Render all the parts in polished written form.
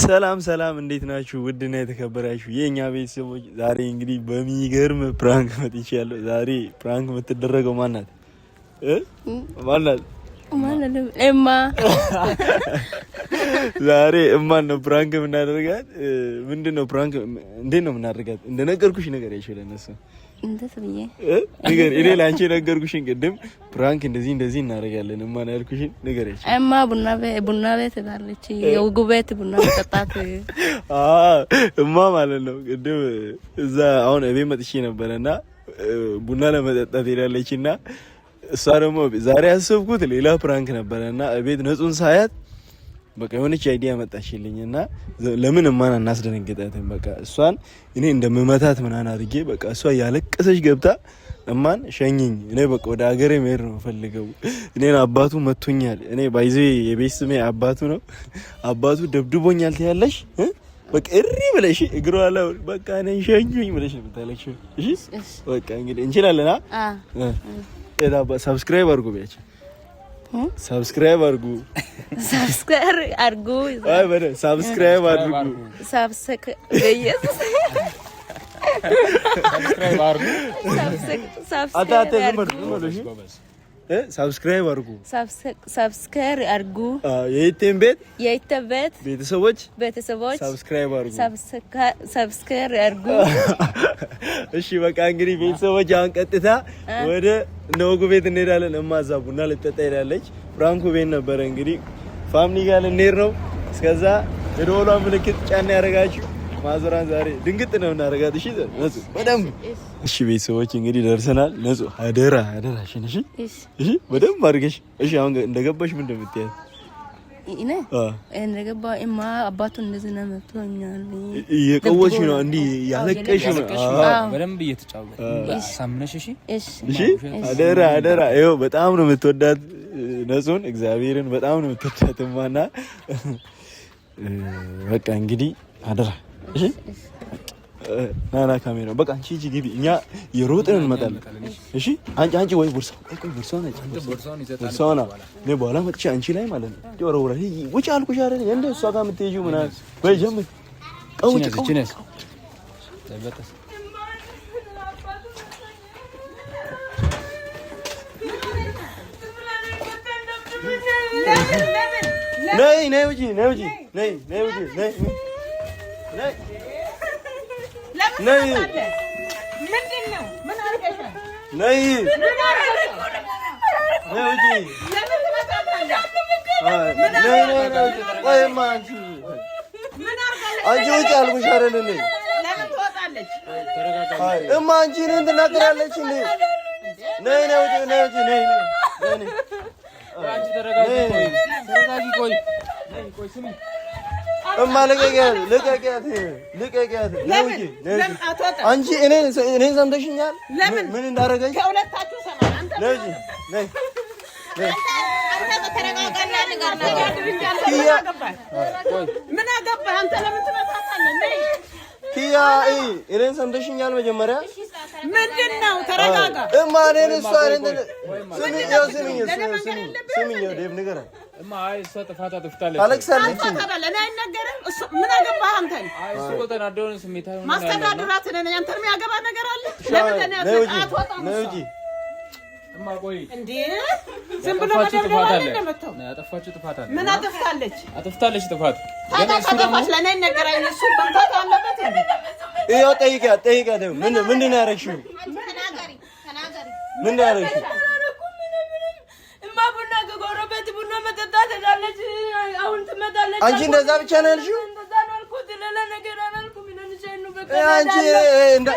ሰላም ሰላም እንዴት ናችሁ? ውድና የተከበራችሁ የኛ ቤተሰቦች ዛሬ እንግዲህ በሚገርም ፕራንክ መጥቻለሁ። ዛሬ ፕራንክ የምትደረገው ማናት? እማ ዛሬ እማን ነው ፕራንክ የምናደርጋት። ምንድነው ፕራንክ? እንዴት ነው የምናደርጋት? እንደነገርኩሽ ነገር አይችልም እሱ ነገር እኔ ላንቺ ነገርኩሽን ቅድም ፕራንክ እንደዚህ እናደርጋለን። እማን ያልኩሽን ነገር አይችልም። እማ ቡና ቤት ታለች የውጉበት ቡና መጠጣት እማ ማለት ነው። ቅድም እዛ አሁን እቤት መጥቼ ነበርና ቡና ለመጠጣት ሄዳለችና እሷ ደግሞ ዛሬ ያሰብኩት ሌላ ፕራንክ ነበርና እቤት ነጹን ሳያት በቃ የሆነች አይዲያ መጣችልኝና ለምን እማን እናስደነግጣትን? በቃ እሷን እኔ እንደምመታት ምናምን አድርጌ በቃ እሷ ያለቀሰች ገብታ እማን ሸኝኝ፣ እኔ በቃ ወደ ሀገሬ መሄድ ነው ፈልገው፣ እኔን አባቱ መቶኛል፣ እኔ ባይዜ የቤት ስሜ አባቱ ነው፣ አባቱ ደብድቦኛል ትያለሽ በቃ እሪ ብለሽ እግሯ ላይ በቃ እኔ ሸኙኝ ብለሽ ነው የምታለቅሽው። እሺ በቃ እንግዲህ እንችላለን። ሰብስክራይብ አድርጉ ቢያችሁ ሰብስክራይብ አድርጉ። አይ በለ ሰብስክራይብ አድርጉ። ሰብስክራይብ አድርጉ። የኢቴም ቤት ቤተሰቦች ሰብስክራይብ አድርጉ። እሺ በቃ እንግዲህ ቤተሰቦች አሁን ቀጥታ ወደ ነወጉ ቤት እንሄዳለን። እማዛ ቡና ልትጠጣ ሄዳለች። ፍራንኩ ቤት ነበረ እንግዲህ ፋሚሊ ጋር ልንሄድ ነው። እስከዛ የደወሏ ምልክት ጫና ያደርጋችሁ ማዘራን ዛሬ ድንግጥ ነው እናደርጋት። እሺ ነጹ በደንብ እሺ ቤተሰቦች እንግዲህ ደርሰናል። ነጹ አደራሽን እሺ በደንብ አድርገሽ እሺ። አሁን እንደገባሽ ምን እንደምትያት እኔ እንደገባ እማ አባቱ እንደዚህ ነው መጥቶኛል እየቀወሽ ነው እንዴ ያለቀሽ ነው በደንብ እየተጫወተ ሳምነሽ እሺ አደራ ይኸው በጣም ነው የምትወዳት ነጹን እግዚአብሔርን በጣም ነው የምትወዳት እማና በቃ እንግዲህ አደራ እሺ ናና ካሜራ በቃ አንቺ ሂጂ ግቢ፣ እኛ የሮጥን እንመጣለን። እሺ አንቺ ወይ ቦርሳውን እኔ በኋላ መጥቼ አንቺ ላይ ማለት ነው ወረወራ ውጭ አልኩሽ አይደል እንደ እሷ ጋር የምትሄጂው ምናምን ወይ ጀምር ቀውጭ ነይ ውጪ ነይ ምንድነው? ምን አርገሻል? ነይ ውጪ ቆይማ አንቺ ውጪ አልኩሽ አይደል እንዴ? ለምን ትወጣለች? እማ አንቺ እኔን ትናገራለች እንዴ? ነይ ውጪ አንቺ ተረጋጊ ቆይ ስሚ እማ ልቀቂያት አንቺ እኔን ሰምተሽኛል? ምን እንዳደረገች ከሁለታችሁ ሰማን። አንተ ነይ ምን አገባህ አንተ? ለምን ትመጣታለህ? ኪያ እኔን ሰምተሽኛል? መጀመሪያ ምንድነው? ተረጋጋ እማ እኔን እሷ ስሚኝ ዴቭ ንገረኝ እማ አይ እሷ ጥፋታ ትፍታለች አለክሳለች ለኔ አይነገርም። እሱ ምን አገባህ አንተ? አይ እሱ ቆጠና ደውን ስሜታው ማስተዳደራት ነኝ። አንተም ያገባ ነገር አለ። ለምን አትወጣም? እማ ቆይ እንዴ ዝም ብሎ ጥፋት አለ። ያጠፋችው ጥፋት አለ። ምን አጥፍታለች? ጥፋት ታጠፋች ለኔ አይነገራኝ። እሱ መምታት አለበት እንዴ? ይኸው ጠይቂያት ምንድን ነው ያደረግሽው? ተናገሪ ምንድን ነው ያደረግሽው? ቡና መጠጣት ሄዳለች። አሁን ትመጣለች። አንቺ እንደዛ ብቻ ነው ያልሽው? እንደዛ ነው አልኩት። ሌላ ነገር አላልኩም። ነው በቃ አንቺ እንደ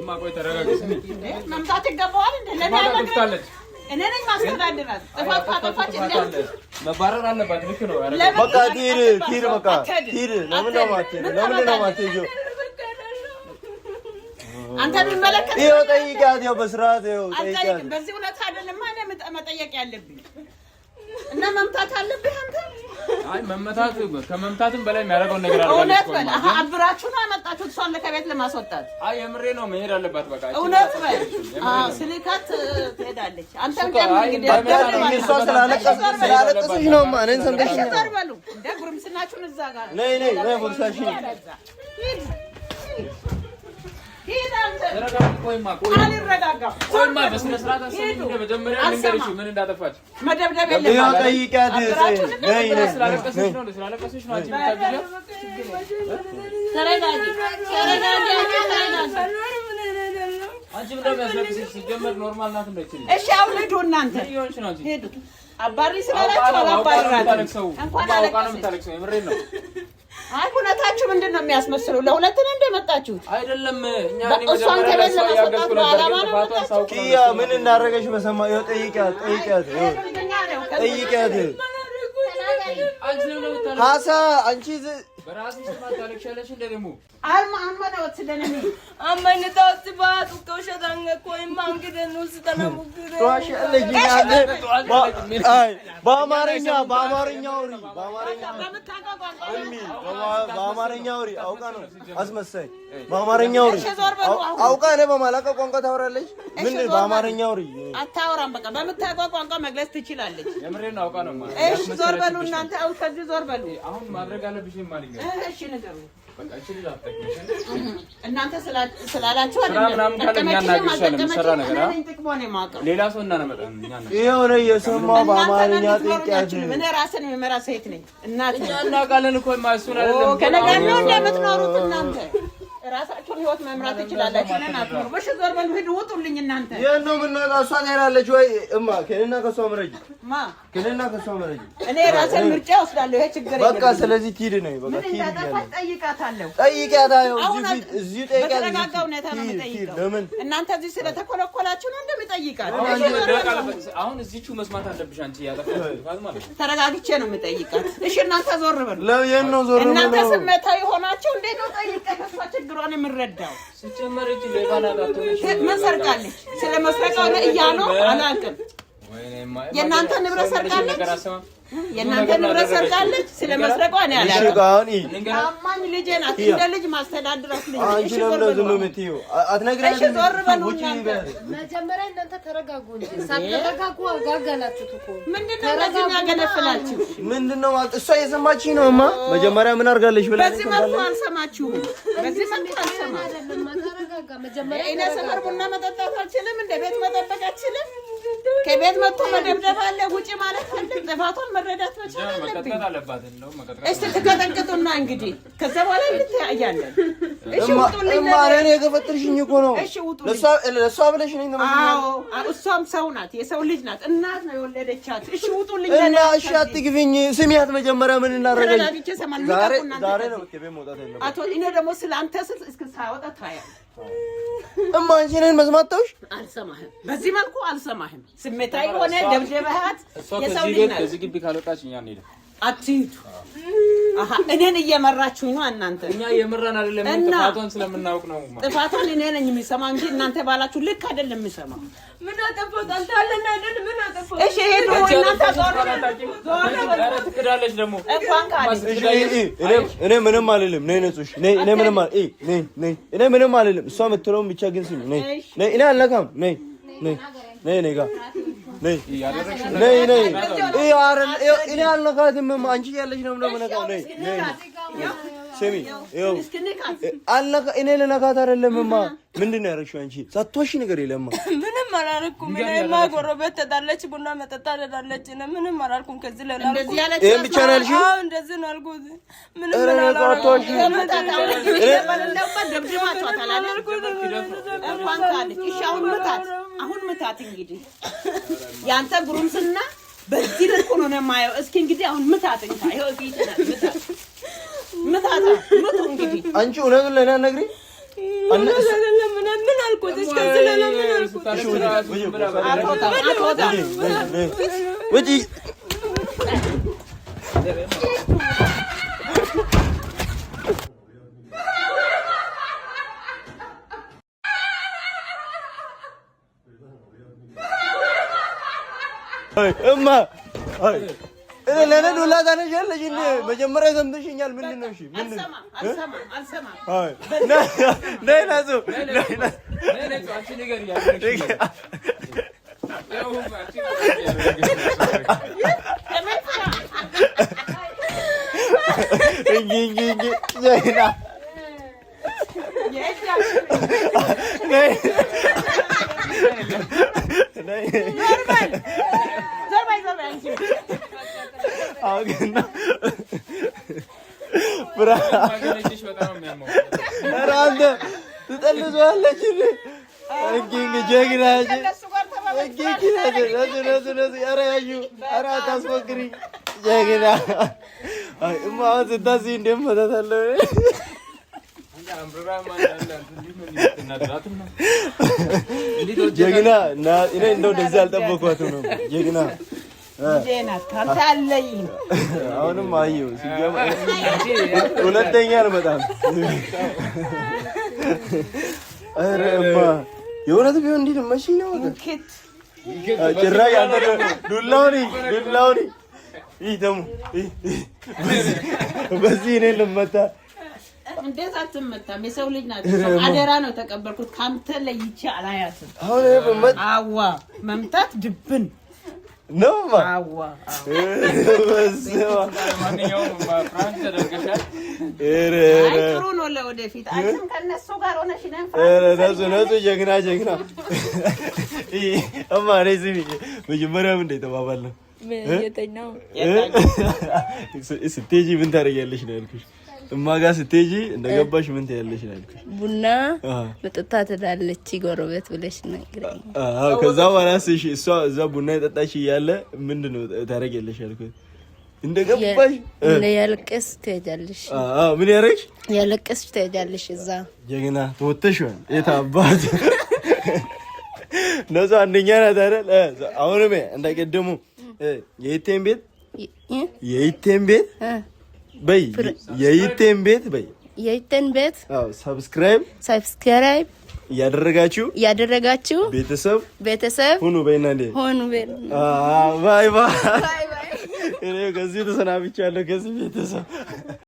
እማ ቆይ ተረጋግጥ መምታት ይገባዋል እንዴ ለማለት እኔ ነኝ ማስተዳድራት ጥፋት ካጠፋች እንዴ መባረር አለባት ልክ ነው በቃ ቲር በቃ ቲር ለምን ነው ማትሄጂው አንተ ቢመለከት ይኸው ጠይቂያት ያው በስርዓት ይኸው ጠይቂያት በዚህ ሁለት አይደለም ማለት መጠየቅ ያለብኝ እና መምታት አለብህ አንተ አይ መመታት ከመምታትም በላይ የሚያደርገው ነገር አለ እውነት በል አብራችሁ ነው አመጣችሁት እሷን ከቤት ለማስወጣት አይ የምሬ ነው መሄድ አለባት በቃ እውነት በል ስልካት ትሄዳለች አንተም ጀምር እንግዲህ እሷ ስላለቀሰች ነው ማንን ሰምተሽ ተርበሉ እንደ ጉርምስናችሁን እዛ ጋር ነይ ቦርሳሽን ቆይማ በስነ ስርዓት አሰሚኝ መጀመሪያ ልንገርሽ ምን እንዳጠፋች መደብደብ የለም ጠይቂያት ስላለቀሰች ነው አንቺ ታግዣ ተረጋጊ አንቺ ምን እንደሚያስለቅስሽ ሲጀመር ኖርማል ናት እንደዚህ እሺ አሁን ሂዱ እናንተ ይሆንሽ ነው አንቺ ሄዱ አባሪ ስላላችሁ አባራችሁ እንኳን አውቃለሁ የምታለቅሰው የምሬን ነው አይ ሁነታችሁ ምንድነው የሚያስመስለው ለሁለት ነው እንደመጣችሁት አይደለም እኛ እሷን ከቤት ለማስወጣት በዓላማ ነው ኪያ ምን እናደረገሽ በሰማ ይኸው ጠይቂያት ሀሳ አንቺ በራስሽ ማታለቅሻለሽ እንደደሙ አማነው ስለነኝ አማነው ተባቱ ከውሸታን ቆይ ማንገደኑ ስተናሙግረ አይ በአማርኛ አውሪ አውቃ ነው አስመሳይ በአማርኛ አውሪ አውቃ ነው በማላቀ ቋንቋ ታወራለች ምን በአማርኛ አውሪ አታወራም በቃ በምታውቀው ቋንቋ መግለጽ ትችላለች የምሬን ነው አውቃ ነው ማለት እሺ ዞር በሉ እናንተ አው ከዚህ ዞር በሉ አሁን ማድረግ አለብሽ ማለት ነው እሺ ነገሩ በቃ እቺ ልጅ አትጠቅምሽ እናንተ ስላላችሁ አይደለም ሌላ ሰው እናመጣለን እኛ ነው ይሄው ነው የሰማው በአማርኛ ጠይቂያት ምን ራስን የመራ ሴት ነኝ እናት እኛ እናውቃለን እኮ ማሱን አይደለም ከነገር ነው እንደምትኖሩት እናንተ ራሳችሁን ህይወት መምራት ትችላላችሁ ነን አትኖሩ በሽ ዞር በሉ ሂዱ ውጡልኝ እናንተ ይሄን ነው ምን ነው እሷ ጋራለች ወይ እማ ከነና ከሷ መረጅ ከነና ከሷ መረጅ እኔ ራሴን ምርጫ ወስዳለሁ ይሄ ችግር የለም በቃ ስለዚህ ቲድ ነው በቃ ቲድ ያለው ጠይቃታለሁ ጠይቂያታለሁ እዚህ ጠይቂያት በተረጋጋው ሁኔታ ነው የምጠይቀው እናንተ እዚህ ስለተኮለኮላችሁ ነው እንደምጠይቃት አሁን እዚህቹ መስማት አለብሽ አንቺ ያጠፋሽ ማለት ነው ተረጋግቼ ነው የምጠይቃት እሺ እናንተ ዞር በሉ ለምን ነው ዞር በሉ እናንተ ስሜታዊ ሆናችሁ እንዴት ነው ጠይቀሽ ችግሯን የምረዳው ሲጨመር እቺ ሌባና ዳቶች ምን ሰርቃለች ስለመስረቃው ነው እያለው አላውቅም የእናንተ ንብረት ሰርቃለች የእናንተ ንብረት ሰርቃለች ስለመስረቃው ነው ያላውቅም አማኝ ልጄ ናት እንደ ልጅ ማስተዳድራት ልጅ አንቺ ለምን ዝም የምትይው አትነግራለች እሺ ዞር በሉ እናንተ መጀመሪያ እናንተ ተረጋጉ እንጂ ሳትረጋጉ አጋጋላችሁ እኮ ምንድነው ለዚህ ያገነፍላችሁ ምንድነው እሷ የሰማችኝ ነውማ መጀመሪያ ምን አድርጋለች ብላ በዚህ መልኩ አልሰማችሁም በዚህ መልኩ አልሰማችሁም ተረጋጋ መጀመሪያ እኔ ሰፈር ቡና መጠጣት አልችልም እንደ ቤት መጠበቅ አልችልም ከቤት መጥቶ መደብደብ አለ ውጪ ማለት አለ ጥፋቷን መረዳት አለብኝ እስቲ ተቀጠቅጡና እንግዲህ ከዛ በኋላ እንተያያለን እሺ ውጡልኝ ማረኔ የገፈጥርሽኝ እኮ ነው እሺ ውጡልኝ ለሷ ብለሽ ነኝ ነው አዎ እሷም ሰው ናት የሰው ልጅ ናት እናት ነው የወለደቻት እሺ ውጡልኝ እና እሺ አትግፊኝ ስሚያት መጀመሪያ ምን እናደርጋለን ዛሬ ነው ከቤት መውጣት ያለበት አቶ እኔ ደግሞ ስላንተ እስከ ሳወጣ ታያለህ አንቺ ነን መስማት ተውሽ አልሰማህም በዚህ መልኩ አልሰማህም ስሜታዊ ሆነ ደብደበሃት የሰው ልጅ ናት ከዚህ ግቢ ካልወጣች እኛ እንሄድ አትሂዱ እኔን እየመራችሁኝ ነው እናንተ እኛ እየመራን አይደለም ጥፋቷን ስለምናውቅ ነው ጥፋቷን እኔ ነኝ የሚሰማ እንጂ እናንተ ባላችሁ ልክ አይደለም የሚሰማ ምን አጠፋት አንተ አለና አይደል ምን አጠፋት እሺ ሄዱ እናንተ ዞር ትክዳለች ደግሞ እንኳን ካለች እኔ ምንም አልልም ነይ ነጹሽ ነይ እኔ ምንም እኔ ምንም አልልም እሷ የምትለውን ብቻ ግን ስሚ ነይ እኔ አልነካም ነይ ነይ ጋር ነይ እኔ አልነካትም አንቺ ያለሽ ነው የምነካው ነይ ስሚ ይኸው እኔ ልነካት አይደለምማ ምንድን ነው ያደረግሽው አንቺ ሳትዋሺ ነገር የለማ ምንም አላልኩም እኔማ ጎረቤት ተጣለች ቡና መጠጣ ተጣለች ምንም አላልኩም ከዚህ ላይ እንደዚህ ያለች ይሄን ብቻ ነው ያልሽው አዎ እንደዚህ ነው አልኩት ምንም አላልኩም እንኳን ካለች እሺ አሁን ምታት እንግዲህ ያንተ ጉሩምስና በዚህ ልክ ሆኖ ነው የማየው እስኪ እንግዲህ አሁን ምታት እንካ ይሄው ፊት ምታት እንግዲህ አንቺ እውነቱን ለኔ አትነግሪኝ ለምን አልኩት እስከዚህ ለምን አልኩት ወጪ እማ አይ ለኔ ዱላ ታነሻለሽ እንዴ? መጀመሪያ ሰምተሽኛል። ምንድን ነው? እሺ ምንድን ነው? አልሰማም። አይ ነይ ናሱ አንቺ ንገሪ ያለሽ እንጂ ጀግና ትጠልዘዋለች ጀግና ታስፎክሪ ጀግና አሁን ስታስቢ እንደመታታለሁ ጀግና እኔ እንደው እንደዚህ አልጠበኳትም ነው ጀግና አሁንም አየሁ ሁለተኛ አልመጣም። ኧረ እማ የእውነት ቢሆን እንዲህ መቼ ነው ጭራሽ አንተ ዱላውን ይህ ደግሞ በዚህ እኔን ልመታ እንዴት አትመታም? የሰው ልጅ ናት። አደራ ነው ተቀበልኩት። ካንተ ለይቼ አላያትም። አዋ መምታት ድብን ነው አዋ ማንኛውም ፍራንክ ተደርገሻል። ጥሩ ነው ለወደፊት አንተም ከነሱ ጋር ሆነሽ ነሱ ጀግና እማ እኔ ስሚ መጀመሪያም እንደ ተባባልነው ስትሄጂ ምን ታደርጊያለሽ ነው ያልኩሽ። እማ ጋር ስትሄጂ እንደገባሽ ምን ትያለሽ ነው ያልኩሽ። ቡና መጠጣት ትላለች ጎረቤት ብለሽ ነግረኝ። ከዛ በኋላ እሷ እዛ ቡና የጠጣች እያለ ምንድን ነው ታደርጊያለሽ ያልኩት። እንደገባሽ ያለቀስ ትሄጃለሽ። ምን ያደረግሽ? ያለቀስ ትሄጃለሽ። እዛ ጀግና ተወተሽዋል። የት አባት ነዛ አንደኛ ናት አይደል? አሁንም እንዳይቀደሙ የይቴን ቤት በይ የይቴን ቤት በይ የይቴን ቤት ሰብስክራይብ ያደረጋችሁ ቤተሰብ ሁኑ በይና እንዴ ባይ እኔ ከዚህ ተሰናብቻለሁ ከዚህ ቤተሰብ